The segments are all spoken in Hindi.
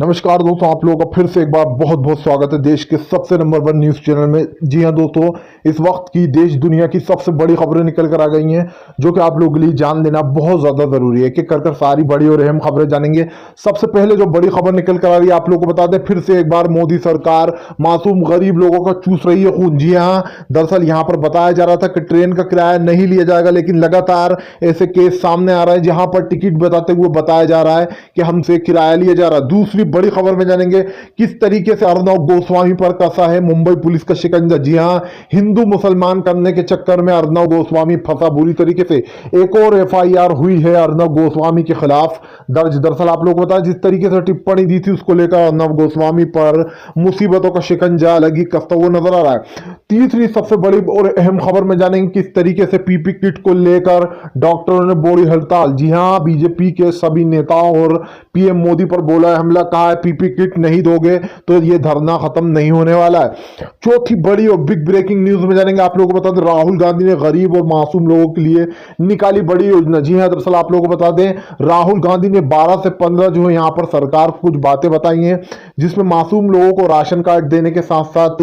नमस्कार दोस्तों, आप लोगों का फिर से एक बार बहुत बहुत स्वागत है देश के सबसे नंबर 1 न्यूज़ चैनल में। जी हां दोस्तों, इस वक्त की देश दुनिया की सबसे बड़ी खबरें निकल कर आ गई हैं जो कि आप लोगों के लिए जान लेना बहुत ज़्यादा ज़रूरी है। एक एक कर सारी बड़ी और अहम खबरें जानेंगे। सबसे पहले जो बड़ी खबर निकल कर आ रही है, आप लोगों को बता दें फिर से एक बार, मोदी सरकार मासूम गरीब लोगों का चूस रही है खून। जी हाँ, दरअसल यहाँ पर बताया जा रहा था कि ट्रेन का किराया नहीं लिया जाएगा, लेकिन लगातार ऐसे केस सामने आ रहे हैं जहां पर टिकट बताते हुए बताया जा रहा है कि हमसे किराया लिया जा रहा है। दूसरी बड़ी खबर में जानेंगे किस तरीके से अर्नब गोस्वामी पर कसा है मुंबई पुलिस का शिकंजा। जी हां, हिंदू मुसलमान करने के चक्कर में अर्नब गोस्वामी फंसा बुरी तरीके से। एक और एफआईआर हुई है अर्नब गोस्वामी के खिलाफ दर्ज। दरअसल आप लोग बताया जिस तरीके से टिप्पणी दी थी उसको लेकर अर्नब गोस्वामी पर मुसीबतों का शिकंजा अलग ही कसता हुआ नजर आ रहा है। तीसरी सबसे बड़ी और अहम खबर में जानेंगे किस तरीके से पीपी किट को लेकर डॉक्टरों ने बोली हड़ताल। जी हां, बीजेपी के सभी नेताओं और पीएम मोदी पर बोला है हमला, कहा है पीपी किट नहीं दोगे तो ये धरना खत्म नहीं होने वाला है। चौथी बड़ी और बिग ब्रेकिंग न्यूज में जानेंगे, आप लोगों को बता दें राहुल गांधी ने गरीब और मासूम लोगों के लिए निकाली बड़ी योजना। जी हां, दरअसल आप लोगों को बता दें राहुल गांधी ने 12 से 15 जो है यहाँ पर सरकार को कुछ बातें बताई हैं जिसमें मासूम लोगों को राशन कार्ड देने के साथ साथ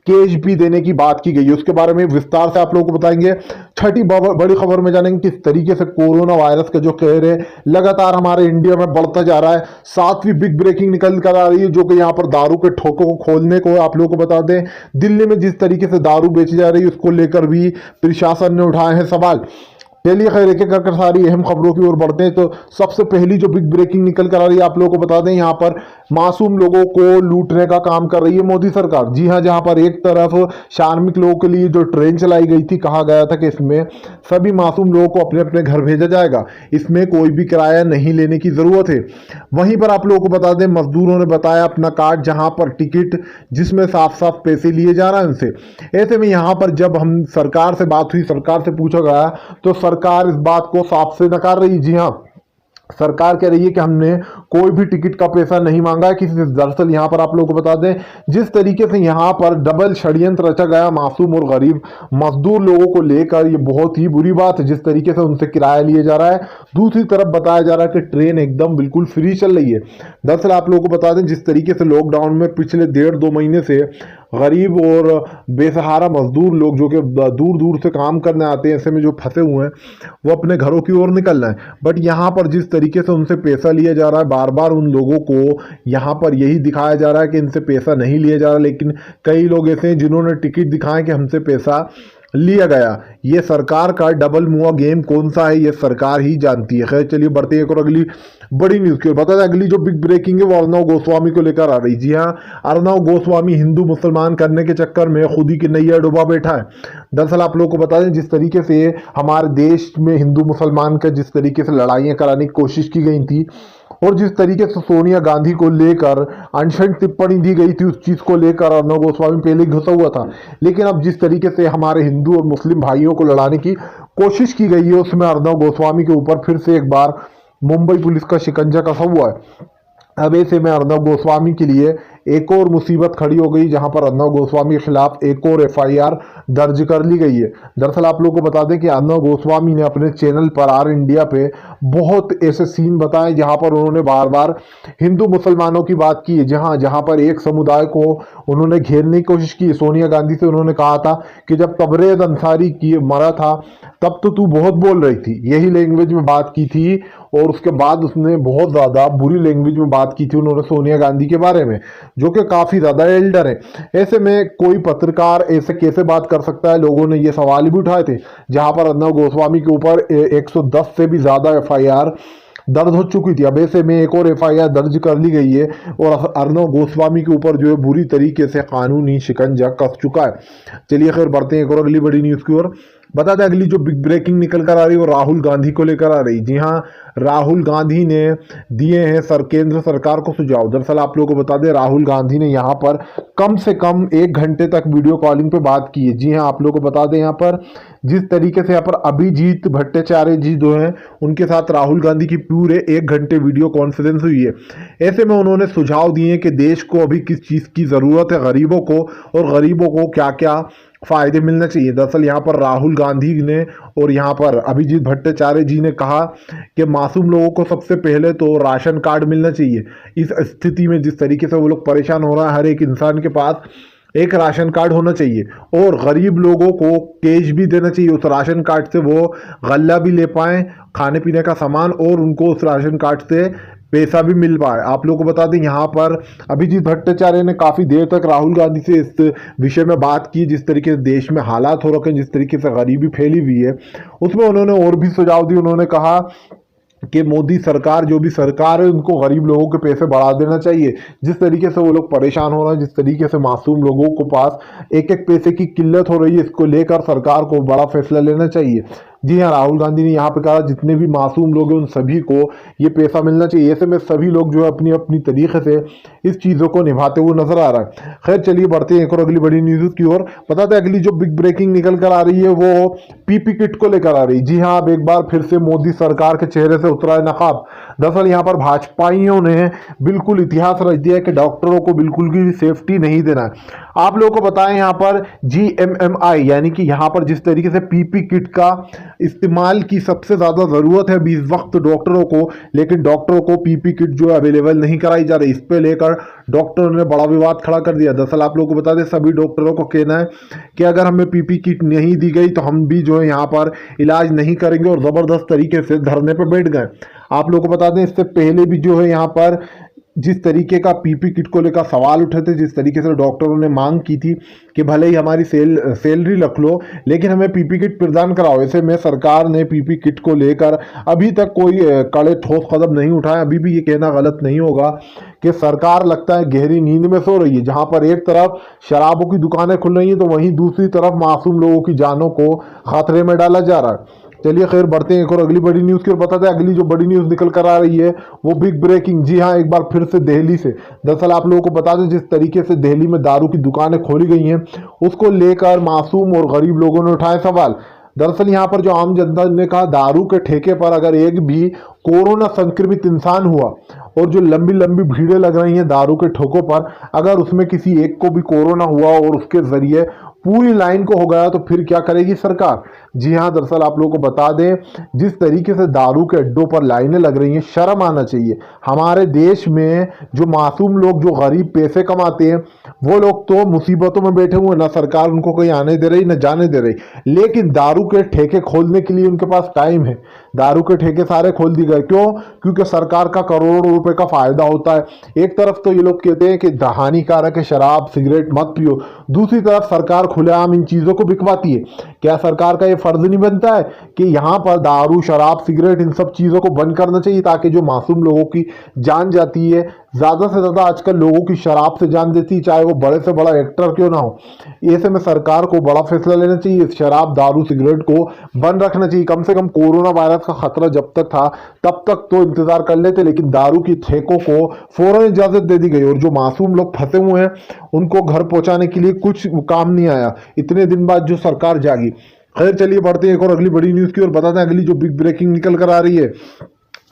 कैश भी देने की बात की गई है। उसके बारे में विस्तार से आप लोगों को बताएंगे। छठी बड़ी खबर में जानेंगे किस तरीके से कोरोना वायरस का जो कहर है लगातार हमारे इंडिया में बढ़ता जा रहा है। सातवीं बिग ब्रेकिंग निकल कर आ रही है जो कि यहाँ पर दारू के ठोकों को खोलने को आप लोगों को बता दें दिल्ली में जिस तरीके से दारू बेची जा रही है उसको लेकर भी प्रशासन ने उठाए हैं सवाल। चलिए खैर एक एक कर सारी अहम खबरों की ओर बढ़ते हैं। तो सबसे पहली जो बिग ब्रेकिंग निकल कर आ रही है आप लोगों को बता दें यहाँ पर मासूम लोगों को लूटने का काम कर रही है मोदी सरकार। जी हां, जहां पर एक तरफ श्रमिक लोगों के लिए जो ट्रेन चलाई गई थी, कहा गया था कि इसमें सभी मासूम लोगों को अपने अपने घर भेजा जाएगा, इसमें कोई भी किराया नहीं लेने की जरूरत है। वहीं पर आप लोगों को बता दें मजदूरों ने बताया अपना कार्ड जहां पर टिकट जिसमें साफ साफ पैसे लिए जा रहे हैं उनसे। ऐसे में यहाँ पर जब हम सरकार से बात हुई, सरकार से पूछा गया तो सरकार इस बात को साफ से नकार रही। जी हाँ, सरकार कह रही है कि हमने कोई भी टिकट का पैसा नहीं मांगा है किसी से। दरअसल यहाँ पर आप लोगों को बता दें जिस तरीके से यहाँ पर डबल षड्यंत्र रचा गया मासूम और गरीब मजदूर लोगों को लेकर, ये बहुत ही बुरी बात है जिस तरीके से उनसे किराया लिया जा रहा है। दूसरी तरफ बताया जा रहा है कि ट्रेन एकदम बिल्कुल फ्री चल रही है। दरअसल आप लोगों को बता दें जिस तरीके से लॉकडाउन में पिछले 1.5-2 महीने से गरीब और बेसहारा मजदूर लोग जो कि दूर दूर से काम करने आते हैं, ऐसे में जो फंसे हुए हैं वो अपने घरों की ओर निकल रहे हैं। बट यहाँ पर जिस तरीके से उनसे पैसा लिया जा रहा है, बार बार उन लोगों को यहाँ पर यही दिखाया जा रहा है कि इनसे पैसा नहीं लिया जा रहा, लेकिन कई लोग ऐसे हैं जिन्होंने टिकट दिखाए कि हमसे पैसा लिया गया। ये सरकार का डबल मुआ गेम कौन सा है ये सरकार ही जानती है। खैर चलिए बढ़ते हैं एक और अगली बड़ी न्यूज की ओर। बता दें अगली जो बिग ब्रेकिंग है वो अर्नब गोस्वामी को लेकर आ रही। जी हाँ, अर्नब गोस्वामी हिंदू मुसलमान करने के चक्कर में खुद ही की नैया डुबा बैठा है। दरअसल आप लोगों को बता दें जिस तरीके से हमारे देश में हिंदू मुसलमान का जिस तरीके से लड़ाइयाँ कराने की कोशिश की गई थी और जिस तरीके से सोनिया गांधी को लेकर अनशन टिप्पणी दी गई थी, उस चीज को लेकर अर्नब गोस्वामी पहले घुसा हुआ था। लेकिन अब जिस तरीके से हमारे हिंदू और मुस्लिम भाइयों को लड़ाने की कोशिश की गई है उसमें अर्नब गोस्वामी के ऊपर फिर से एक बार मुंबई पुलिस का शिकंजा कसा हुआ है। अब ऐसे में अर्नब गोस्वामी के लिए एक और मुसीबत खड़ी हो गई जहां पर अर्नब गोस्वामी के खिलाफ एक और एफआईआर दर्ज कर ली गई है। दरअसल आप लोगों को बता दें कि अर्नब गोस्वामी ने अपने चैनल पर आर इंडिया पे बहुत ऐसे सीन बताए जहां पर उन्होंने बार बार हिंदू मुसलमानों की बात की है। जहां पर एक समुदाय को उन्होंने घेरने की कोशिश की। सोनिया गांधी से उन्होंने कहा था कि जब तबरेज अंसारी की मरा था तब तो तू बहुत बोल रही थी, यही लैंग्वेज में बात की थी। और उसके बाद उसने बहुत ज़्यादा बुरी लैंग्वेज में बात की थी उन्होंने सोनिया गांधी के बारे में, जो कि काफ़ी ज़्यादा एल्डर है। ऐसे में कोई पत्रकार ऐसे कैसे बात कर सकता है, लोगों ने ये सवाल भी उठाए थे। जहां पर अर्नब गोस्वामी के ऊपर 110 से भी ज़्यादा एफआईआर दर्ज हो चुकी थी। अब ऐसे में एक और एफआईआर दर्ज कर ली गई है और अर्नब गोस्वामी के ऊपर जो है बुरी तरीके से कानूनी शिकंजा कस चुका है। चलिए खैर बढ़ते हैं एक और अगली बड़ी न्यूज़ की ओर। बता दें अगली जो बिग ब्रेकिंग निकल कर आ रही है वो राहुल गांधी को लेकर आ रही। जी हाँ, राहुल गांधी ने दिए हैं केंद्र सरकार को सुझाव। दरअसल आप लोगों को बता दें राहुल गांधी ने यहाँ पर कम से कम 1 घंटे तक वीडियो कॉलिंग पे बात की है। जी हाँ, आप लोगों को बता दें यहाँ पर जिस तरीके से यहाँ पर अभिजीत भट्टाचार्य जी जो हैं उनके साथ राहुल गांधी की पूरे 1 घंटे वीडियो कॉन्फ्रेंस हुई है। ऐसे में उन्होंने सुझाव दिए कि देश को अभी किस चीज़ की ज़रूरत है, गरीबों को, और गरीबों को क्या क्या फायदे मिलना चाहिए। दरअसल यहाँ पर राहुल गांधी ने और यहाँ पर अभिजीत भट्टाचार्य जी ने कहा कि मासूम लोगों को सबसे पहले तो राशन कार्ड मिलना चाहिए। इस स्थिति में जिस तरीके से वो लोग परेशान हो रहा है, हर एक इंसान के पास एक राशन कार्ड होना चाहिए और गरीब लोगों को कैश भी देना चाहिए। उस राशन कार्ड से वो गल्ला भी ले पाएँ, खाने पीने का सामान, और उनको उस राशन कार्ड से पैसा भी मिल पाए। आप लोगों को बता दें, यहाँ पर अभिजीत भट्टाचार्य ने काफ़ी देर तक राहुल गांधी से इस विषय में बात की। जिस तरीके से देश में हालात हो रखे हैं, जिस तरीके से गरीबी फैली हुई है, उसमें उन्होंने और भी सुझाव दिए। उन्होंने कहा कि मोदी सरकार, जो भी सरकार है, उनको गरीब लोगों के पैसे बढ़ा देना चाहिए। जिस तरीके से वो लोग परेशान हो रहे हैं, जिस तरीके से मासूम लोगों को पास एक एक पैसे की किल्लत हो रही है, इसको लेकर सरकार को बड़ा फैसला लेना चाहिए। जी हाँ, राहुल गांधी ने यहाँ पे कहा जितने भी मासूम लोग हैं उन सभी को ये पैसा मिलना चाहिए। ऐसे में सभी लोग जो है अपनी अपनी तरीके से इस चीज़ों को निभाते हुए नजर आ रहा है। खैर चलिए बढ़ते हैं एक और अगली बड़ी न्यूज़ की ओर। बताते हैं अगली जो बिग ब्रेकिंग निकल कर आ रही है वो पीपी किट को लेकर आ रही है। जी हाँ, अब एक बार फिर से मोदी सरकार के चेहरे से उतरा है नकाब। दरअसल यहाँ पर भाजपाइयों ने बिल्कुल इतिहास रच दिया है कि डॉक्टरों को बिल्कुल भी सेफ्टी नहीं देना है। आप लोगों को बताएं, यहाँ पर GMMI यानी कि यहाँ पर जिस तरीके से पीपी किट का इस्तेमाल की सबसे ज़्यादा ज़रूरत है अभी इस वक्त डॉक्टरों को, लेकिन डॉक्टरों को पीपी किट जो है अवेलेबल नहीं कराई जा रही। इस पे लेकर डॉक्टरों ने बड़ा विवाद खड़ा कर दिया। दरअसल आप लोगों को बता दें, सभी डॉक्टरों को कहना है कि अगर हमें पीपी किट नहीं दी गई तो हम भी जो है यहाँ पर इलाज नहीं करेंगे, और ज़बरदस्त तरीके से धरने पर बैठ गए। आप लोगों को बता दें, इससे पहले भी जो है यहाँ पर जिस तरीके का पीपी किट को लेकर सवाल उठे थे, जिस तरीके से डॉक्टरों ने मांग की थी कि भले ही हमारी सैलरी रख लो लेकिन हमें पीपी किट प्रदान कराओ। ऐसे में सरकार ने पीपी किट को लेकर अभी तक कोई कड़े ठोस कदम नहीं उठाया। अभी भी ये कहना गलत नहीं होगा कि सरकार लगता है गहरी नींद में सो रही है। जहां पर एक तरफ शराबों की दुकानें खुल रही हैं तो वहीं दूसरी तरफ मासूम लोगों की जानों को खतरे में डाला जा रहा है। चलिए खैर बढ़ते हैं एक और अगली बड़ी न्यूज़ की ओर। बताते हैं अगली जो बड़ी न्यूज़ निकल कर आ रही है वो बिग ब्रेकिंग। जी हाँ, एक बार फिर से दिल्ली से। दरअसल आप लोगों को बता दें, जिस तरीके से दिल्ली में दारू की दुकानें खोली गई हैं उसको लेकर मासूम और गरीब लोगों ने उठाए सवाल। दरअसल यहाँ पर जो आम जनता ने कहा, दारू के ठेके पर अगर एक भी कोरोना संक्रमित इंसान हुआ और जो लंबी लंबी भीड़ें लग रही हैं दारू के ठोकों पर, अगर उसमें किसी एक को भी कोरोना हुआ और उसके जरिए पूरी लाइन को हो गया तो फिर क्या करेगी सरकार। जी हाँ, दरअसल आप लोगों को बता दें, जिस तरीके से दारू के अड्डों पर लाइनें लग रही हैं, शर्म आना चाहिए। हमारे देश में जो मासूम लोग जो गरीब पैसे कमाते हैं वो लोग तो मुसीबतों में बैठे हुए, ना सरकार उनको कहीं आने दे रही ना जाने दे रही, लेकिन दारू के ठेके खोलने के लिए उनके पास टाइम है। दारू के ठेके सारे खोल दिए गए। क्यों? क्योंकि सरकार का करोड़ों रुपए का फायदा होता है। एक तरफ तो ये लोग कहते हैं कि हानिकारक है, शराब सिगरेट मत पियो, दूसरी तरफ सरकार खुलेआम इन चीजों को बिकवाती है। क्या सरकार का ये फर्ज नहीं बनता है कि यहाँ पर दारू शराब सिगरेट इन सब चीजों को बंद करना चाहिए, ताकि जो मासूम लोगों की जान जाती है, ज्यादा से ज्यादा आजकल लोगों की शराब से जान देती है, चाहे वो बड़े से बड़ा एक्टर क्यों ना हो। ऐसे में सरकार को बड़ा फैसला लेना चाहिए, शराब दारू सिगरेट को बंद रखना चाहिए। कम से कम कोरोना वायरस का खतरा जब तक था तब तक तो इंतजार कर लेते, लेकिन दारू की ठेकों को फौरन इजाजत दे दी गई और जो मासूम लोग फंसे हुए हैं उनको घर पहुंचाने के लिए कुछ काम नहीं आया। इतने दिन बाद जो सरकार जागी। खैर चलिए बढ़ते हैं एक और अगली बड़ी न्यूज की ओर। बताते हैं अगली जो बिग ब्रेकिंग निकल कर आ रही है।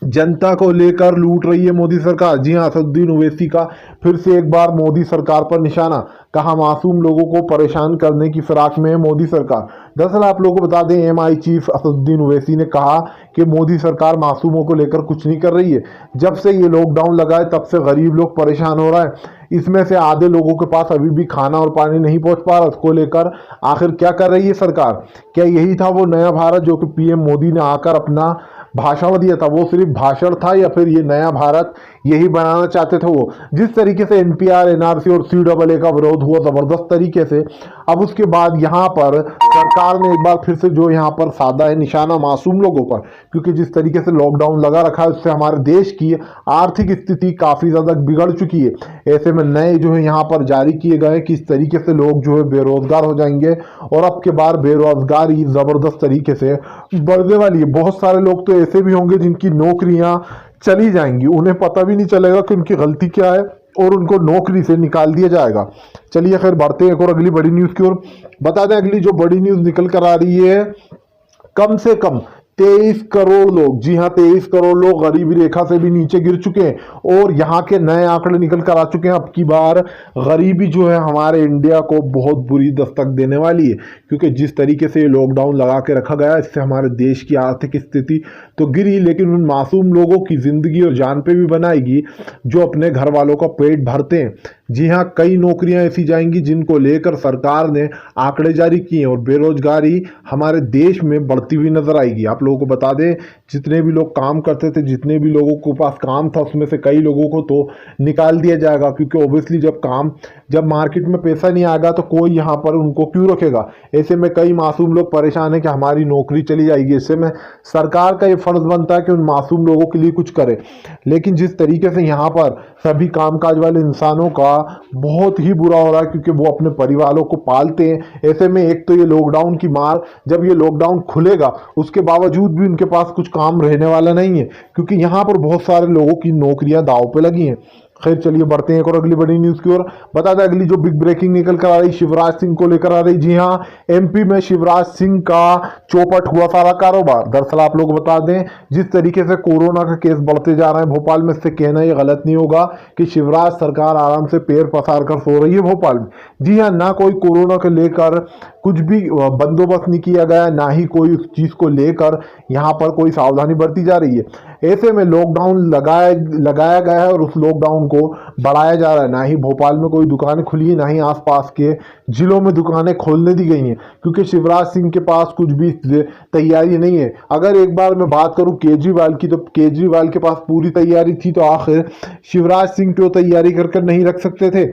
जनता को लेकर लूट रही है मोदी सरकार। जी हां, असदुद्दीन ओवैसी का फिर से एक बार मोदी सरकार पर निशाना। कहा मासूम लोगों को परेशान करने की फिराक में है मोदी सरकार। दरअसल आप लोगों को बता दें, एमआई चीफ असदुद्दीन ओवैसी ने कहा कि मोदी सरकार मासूमों को लेकर कुछ नहीं कर रही है। जब से ये लॉकडाउन लगा है तब से गरीब लोग परेशान हो रहा है। इसमें से आधे लोगों के पास अभी भी खाना और पानी नहीं पहुंच पा रहा। उसको लेकर आखिर क्या कर रही है सरकार? क्या यही था वो नया भारत जो कि पीएम मोदी ने आकर अपना भाषण दिया था? वो सिर्फ भाषण था या फिर ये नया भारत यही बनाना चाहते थे वो? जिस तरीके से एनपीआर एनआरसी और CAA का विरोध हुआ जबरदस्त तरीके से, अब उसके बाद यहाँ पर सरकार ने एक बार फिर से जो यहाँ पर साधा है निशाना मासूम लोगों पर, क्योंकि जिस तरीके से लॉकडाउन लगा रखा है उससे हमारे देश की आर्थिक स्थिति काफी ज्यादा बिगड़ चुकी है। ऐसे में नए जो है यहाँ पर जारी किए गए किस तरीके से लोग जो है बेरोजगार हो जाएंगे और अब के बाद बेरोजगारी जबरदस्त तरीके से बढ़ने वाली है। बहुत सारे लोग तो ऐसे भी होंगे जिनकी नौकरियां चली जाएंगी, उन्हें पता भी नहीं चलेगा कि उनकी गलती क्या है और उनको नौकरी से निकाल दिया जाएगा। चलिए खैर बढ़ते हैं एक और अगली बड़ी न्यूज की ओर। बता दें अगली जो बड़ी न्यूज निकल कर आ रही है, कम से कम 23 करोड़ लोग, जी हाँ 23 करोड़ लोग गरीबी रेखा से भी नीचे गिर चुके हैं और यहाँ के नए आंकड़े निकल कर आ चुके हैं। अब की बार गरीबी जो है हमारे इंडिया को बहुत बुरी दस्तक देने वाली है, क्योंकि जिस तरीके से ये लॉकडाउन लगा के रखा गया इससे हमारे देश की आर्थिक स्थिति तो गिरी, लेकिन उन मासूम लोगों की जिंदगी और जान पे भी बनाएगी जो अपने घर वालों का पेट भरते हैं। जी हाँ, कई नौकरियां ऐसी जाएंगी जिनको लेकर सरकार ने आंकड़े जारी किए और बेरोजगारी हमारे देश में बढ़ती हुई नजर आएगी। आप लोगों को बता दें, जितने भी लोग काम करते थे, जितने भी लोगों के पास काम था, उसमें से कई लोगों को तो निकाल दिया जाएगा, क्योंकि ऑब्वियसली जब मार्केट में पैसा नहीं आएगा तो कोई यहाँ पर उनको क्यों रखेगा। ऐसे में कई मासूम लोग परेशान हैं कि हमारी नौकरी चली जाएगी। ऐसे में सरकार का ये फर्ज बनता है कि उन मासूम लोगों के लिए कुछ करे, लेकिन जिस तरीके से यहाँ पर सभी कामकाज वाले इंसानों का बहुत ही बुरा हो रहा है, क्योंकि वो अपने परिवारों को पालते हैं। ऐसे में एक तो ये लॉकडाउन की मार, जब ये लॉकडाउन खुलेगा उसके बावजूद भी उनके पास कुछ काम रहने वाला नहीं है, क्योंकि यहाँ पर बहुत सारे लोगों की नौकरियां दांव पे लगी हैं। खैर चलिए बढ़ते हैं एक और अगली बड़ी न्यूज की ओर। बता दें अगली जो बिग ब्रेकिंग निकल कर आ रही शिवराज सिंह को लेकर आ रही। जी हाँ, एमपी में शिवराज सिंह का चौपट हुआ सारा कारोबार। दरअसल आप लोग बता दें, जिस तरीके से कोरोना का केस बढ़ते जा रहे हैं भोपाल में, इससे कहना ये गलत नहीं होगा कि शिवराज सरकार आराम से पैर पसार कर सो रही है भोपाल में। जी हाँ, ना कोई कोरोना को लेकर कुछ भी बंदोबस्त नहीं किया गया, ना ही कोई उस चीज को लेकर यहाँ पर कोई सावधानी बरती जा रही है। ऐसे में लॉकडाउन लगाया गया है और उस लॉकडाउन को बढ़ाया जा रहा है। ना ही भोपाल में कोई दुकानें खुली है, ना ही आसपास के जिलों में दुकानें खोलने दी गई हैं, क्योंकि शिवराज सिंह के पास कुछ भी तैयारी नहीं है। अगर एक बार मैं बात करूं केजरीवाल की, तो केजरीवाल के पास पूरी तैयारी थी, तो आखिर शिवराज सिंह क्यों तैयारी कर नहीं रख सकते थे।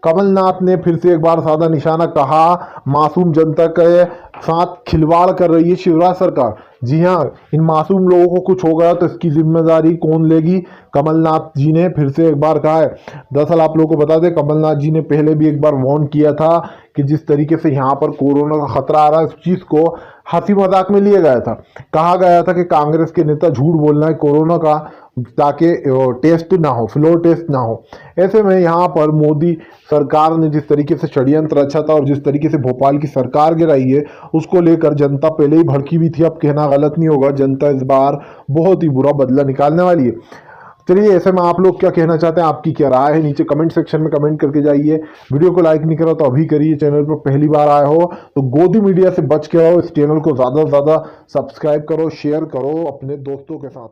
कमलनाथ ने फिर से एक बार साधा निशाना कहा, मासूम जनता के साथ खिलवाड़ कर रही है शिवराज सरकार। जी हाँ, इन मासूम लोगों को कुछ हो गया तो इसकी जिम्मेदारी कौन लेगी। कमलनाथ जी ने फिर से एक बार कहा है। दरअसल आप लोगों को बता दें, कमलनाथ जी ने पहले भी एक बार वार्न किया था कि जिस तरीके से यहाँ पर कोरोना का खतरा आ रहा है, उस चीज को हंसी मजाक में लिया गया था। कहा गया था कि कांग्रेस के नेता झूठ बोलना है कोरोना का, ताकि टेस्ट ना हो, फ्लोर टेस्ट ना हो। ऐसे में यहाँ पर मोदी सरकार ने जिस तरीके से षड्यंत्र रचा था और जिस तरीके से भोपाल की सरकार गिराई है, उसको लेकर जनता पहले ही भड़की हुई थी। अब कहना गलत नहीं होगा, जनता इस बार बहुत ही बुरा बदला निकालने वाली है। चलिए, ऐसे में आप लोग क्या कहना चाहते हैं, आपकी क्या राय है, नीचे कमेंट सेक्शन में कमेंट करके जाइए। वीडियो को लाइक नहीं करा तो अभी करिए। चैनल पर पहली बार आए हो तो गोदी मीडिया से बच के रहो। इस चैनल को ज़्यादा से ज़्यादा सब्सक्राइब करो, शेयर करो अपने दोस्तों के साथ।